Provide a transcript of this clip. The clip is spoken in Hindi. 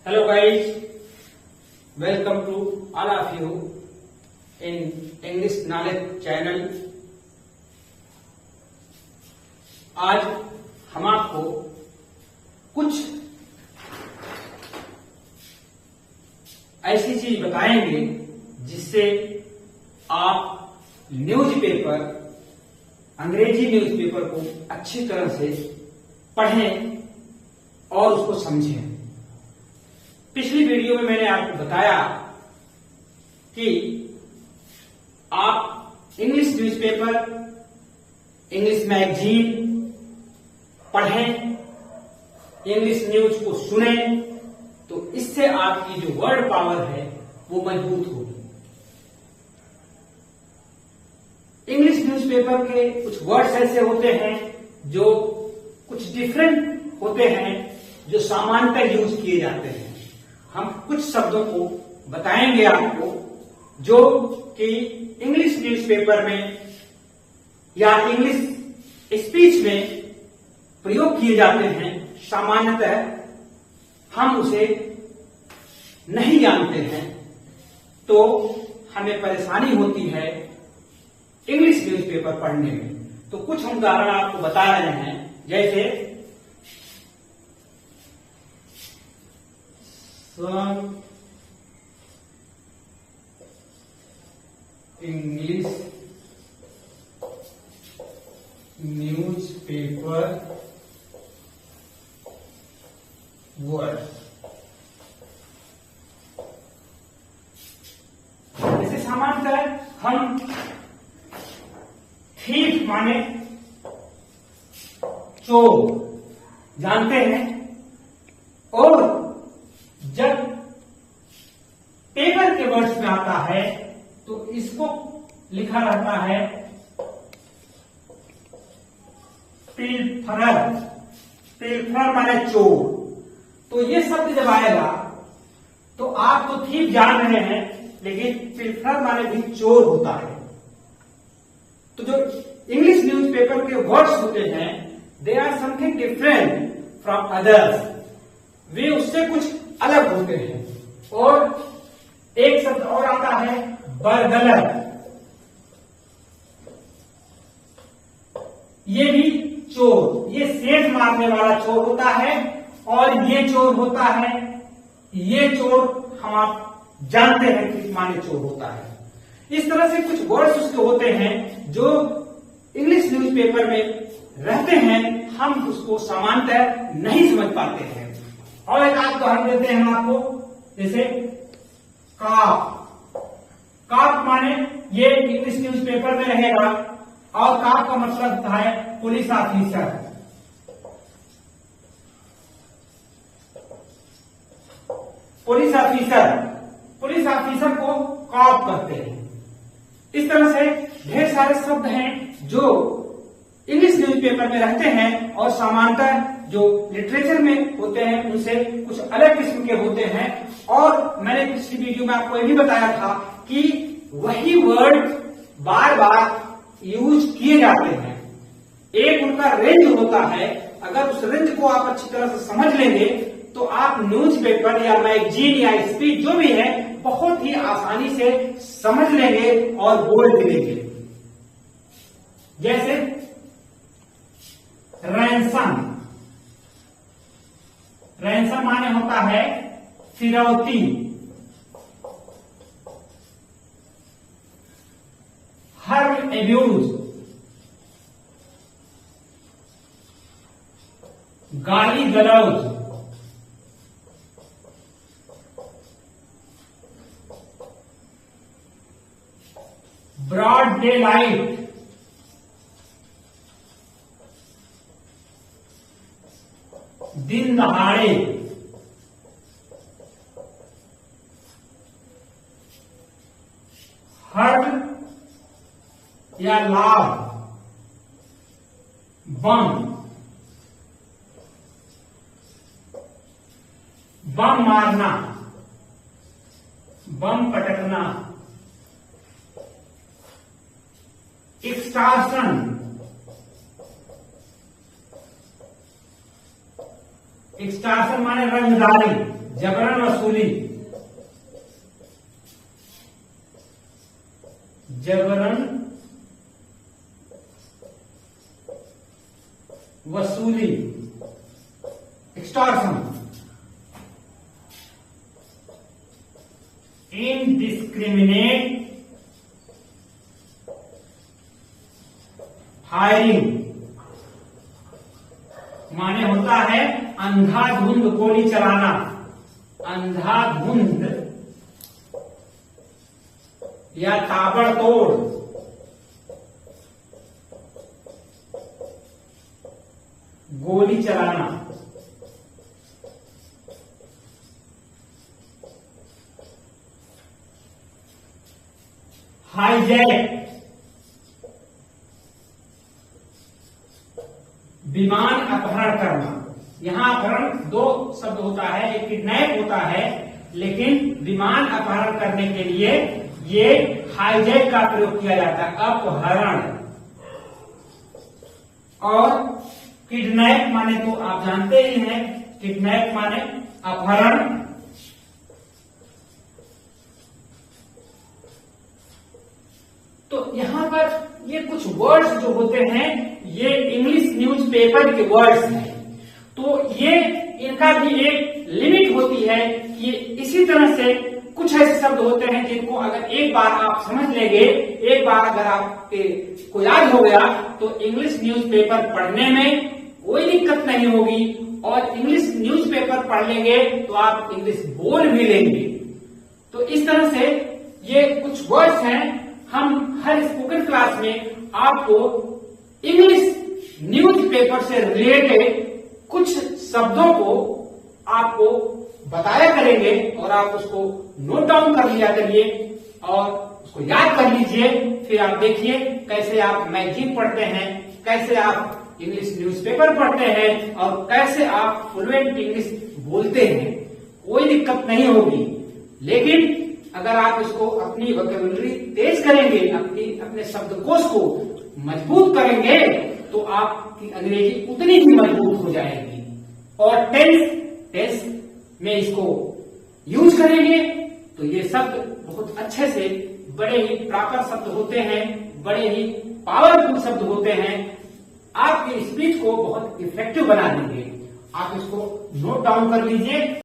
Hello guys, welcome to all of you in English Knowledge channel। आज हम आपको कुछ ऐसी चीज बताएंगे जिससे आप न्यूज़पेपर, अंग्रेजी न्यूज़पेपर को अच्छी तरह से पढ़ें और उसको समझें। पिछली वीडियो में मैंने आपको बताया कि आप इंग्लिश न्यूज़पेपर, इंग्लिश मैगजीन पढ़ें, इंग्लिश न्यूज को सुनें, तो इससे आपकी जो वर्ड पावर है वो मजबूत होगी। इंग्लिश न्यूज़पेपर के कुछ वर्ड्स ऐसे होते हैं जो कुछ डिफरेंट होते हैं, जो सामान्यतः यूज किए जाते हैं। हम कुछ शब्दों को बताएंगे आपको जो कि इंग्लिश न्यूज़पेपर में या इंग्लिश स्पीच में प्रयोग किए जाते हैं। सामान्यतः हम उसे नहीं जानते हैं तो हमें परेशानी होती है इंग्लिश न्यूज़पेपर पढ़ने में। तो कुछ हम उदाहरण आपको बता रहे हैं, जैसे some English newspaper words। जैसे सामान्यतः हम थीफ माने चोर जानते हैं, और जब पेपर के वर्ड्स में आता है तो इसको लिखा रहता है पिल्फरर। पिल्फरर माने चोर। तो ये शब्द जब आएगा तो आप तो ठीक जान रहे हैं, लेकिन पिल्फरर माने भी चोर होता है। तो जो इंग्लिश न्यूज़पेपर के वर्ड्स होते हैं, they are something different from others. वे उससे कुछ अलग होते हैं। और एक शब्द और आता है बर्गलर। ये भी चोर, ये सेंध मारने वाला चोर होता है, और ये चोर होता है, ये चोर हम आप जानते हैं किस माने चोर होता है। इस तरह से कुछ वर्ड्स उसके होते हैं जो इंग्लिश न्यूज़पेपर में रहते हैं, हम उसको सामान्यतः नहीं समझ पाते हैं। और एक आप उदाहरण देते हैं हम आपको, जैसे काप। काप माने ये इंग्लिश न्यूज़पेपर में रहेगा, और काप का मतलब होता है police officer. Police officer, police officer को काप कहते हैं। इस तरह से ढेर सारे शब्द हैं जो इंग्लिश न्यूज़पेपर में रहते हैं, और सामान्यतः जो लिटरेचर में होते हैं उनसे कुछ अलग किस्म के होते हैं। और मैंने पिछली वीडियो में आपको यह भी बताया था कि वही वर्ड बार बार यूज किए जाते हैं। एक उनका रेंज होता है। अगर उस रेंज को आप अच्छी तरह से समझ लेंगे तो आप न्यूज़पेपर या मैगजीन या स्पीच जो भी है बहुत ही आसानी से समझ लेंगे और बोल भी लेंगे। जैसे रैंसम। रैंसम माने होता है फिरौती। हर्ब एब्यूज, गाली गलौज। ब्रॉड डे लाइट, दिन दहाड़े। हर्ब या लाभ, बम। बम मारना, बम पटकना। एक्सटॉर्शन, एक्सटॉर्शन माने रंगदारी। जबरन वसूली, जबरन वसूली, एक्सटॉर्शन, इनडिस्क्रिमिनेट फायरिंग, माने होता है अंधाधुंध गोली चलाना, अंधाधुंध या ताबड़तोड़ गोली चलाना। हाईजैक, विमान अपहरण करना। यहां अपहरण दो शब्द होता है, एक किडनैप होता है, लेकिन विमान अपहरण करने के लिए ये हाईजैक का प्रयोग किया जाता है, अपहरण। और किडनैप माने तो आप जानते ही हैं, किडनैप माने अपहरण। तो यहां पर ये कुछ वर्ड्स जो होते हैं ये इंग्लिश न्यूज़पेपर के वर्ड्स हैं, तो ये इनका भी एक लिमिट होती है कि इसी तरह से कुछ ऐसे शब्द होते हैं जिनको अगर एक बार आप समझ लेंगे, एक बार अगर आपको याद हो गया तो इंग्लिश न्यूज़पेपर पढ़ने में कोई दिक्कत नहीं होगी, और इंग्लिश न्यूज़पेपर पढ़ लेंगे तो आप इंग्लिश बोल भी लेंगे। तो इस तरह से ये कुछ वर्ड्स हैं, हम हर स्पोकन क्लास में आपको इंग्लिश न्यूज़पेपर से रिलेटेड कुछ शब्दों को आपको बताया करेंगे, और आप उसको नोट डाउन कर लिया करिए और उसको याद कर लीजिए। फिर आप देखिए कैसे आप मैगजीन पढ़ते हैं, कैसे आप इंग्लिश न्यूज़पेपर पढ़ते हैं, और कैसे आप फ्लुएंट इंग्लिश बोलते हैं। कोई दिक्कत नहीं होगी, लेकिन अगर आप इसको अपनी वोकैबुलरी तेज करेंगे, अपने शब्दकोश को मजबूत करेंगे, तो आपकी अंग्रेजी उतनी ही मजबूत हो जाएगी। और टेंस में इसको यूज करेंगे तो ये शब्द बहुत अच्छे से, बड़े ही प्रॉपर शब्द होते हैं, बड़े ही पावरफुल शब्द होते हैं, आपकी स्पीच को बहुत इफेक्टिव बना देंगे। आप इसको नोट डाउन कर लीजिए।